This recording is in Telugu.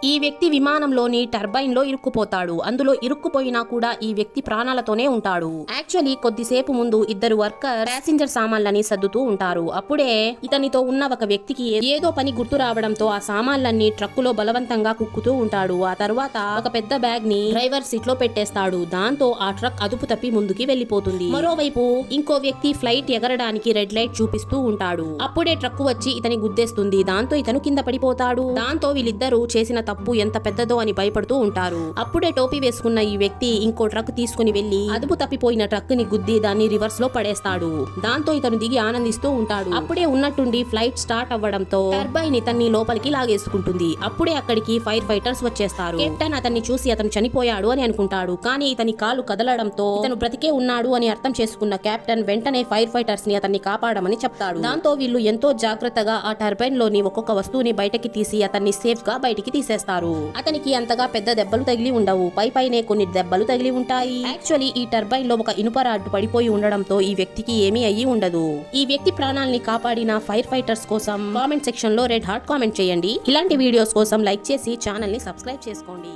ఈ వ్యక్తి విమానంలోని టర్బైన్ లో ఇరుక్కుపోతాడు. అందులో ఇరుక్కుపోయినా కూడా ఈ వ్యక్తి ప్రాణాలతోనే ఉంటాడు. యాక్చువల్లీ కొద్దిసేపు ముందు ఇద్దరు వర్కర్ ప్యాసింజర్ సామాన్లని సర్దుతూ ఉంటారు. అప్పుడే ఇతనితో ఉన్న ఒక వ్యక్తికి ఏదో పని గుర్తు రావడంతో ఆ సామాన్లన్నీ ట్రక్కులో బలవంతంగా కుక్కుతూ ఉంటాడు. ఆ తర్వాత ఒక పెద్ద బ్యాగ్ ని డ్రైవర్ సీట్ లో పెట్టేస్తాడు. దాంతో ఆ ట్రక్ అదుపు తప్పి ముందుకి వెళ్లిపోతుంది. మరోవైపు ఇంకో వ్యక్తి ఫ్లైట్ ఎగరడానికి రెడ్ లైట్ చూపిస్తూ ఉంటాడు. అప్పుడే ట్రక్ వచ్చి ఇతని గుద్దేస్తుంది. దాంతో ఇతను కింద పడిపోతాడు. దాంతో వీళ్ళిద్దరూ చేసిన తప్పు ఎంత పెద్దదో అని భయపడుతూ ఉంటారు. అప్పుడే టోపీ వేసుకున్న ఈ వ్యక్తి ఇంకో ట్రక్ తీసుకుని వెళ్లి అదుపు తప్పిపోయిన ట్రక్ ని గుద్ది దాన్ని రివర్స్ లో పడేస్తాడు. దాంతో ఇతను దిగి ఆనందిస్తూ ఉంటాడు. అప్పుడే ఉన్నట్టుండి ఫ్లైట్ స్టార్ట్ అవ్వడంతో టర్బైన్ ఇతన్ని లోపలికి లాగేసుకుంటుంది. అప్పుడే అక్కడికి ఫైర్ ఫైటర్స్ వచ్చేస్తారు. కెప్టెన్ అతన్ని చూసి అతను చనిపోయాడు అని అనుకుంటాడు. కానీ ఇతని కాలు కదలడంతో ఇతను బ్రతికే ఉన్నాడు అని అర్థం చేసుకున్న కెప్టెన్ వెంటనే ఫైర్ ఫైటర్స్ ని అతన్ని కాపాడమని చెప్తాడు. దాంతో వీళ్ళు ఎంతో జాగ్రత్తగా ఆ టర్బైన్ లోని ఒక్కొక్క వస్తువుని బయటకి తీసి అతన్ని సేఫ్ గా బయటికి తీసేస్తారు. అతనికి అంతగా పెద్ద దెబ్బలు తగిలి ఉండవు. పైనే కొన్ని దెబ్బలు తగిలి ఉంటాయి. యాక్చువల్లీ ఈ టర్బైన్ లో ఒక ఇనుప రాడ్ పడిపోయి ఉండడంతో ఈ వ్యక్తికి ఏమీ అయ్యి ఉండదు. ఈ వ్యక్తి ప్రాణాలని కాపాడిన ఫైర్ ఫైటర్స్ కోసం కామెంట్ సెక్షన్ లో రెడ్ హార్ట్ కామెంట్ చేయండి. ఇలాంటి వీడియోస్ కోసం లైక్ చేసి ఛానల్ ని సబ్స్క్రైబ్ చేసుకోండి.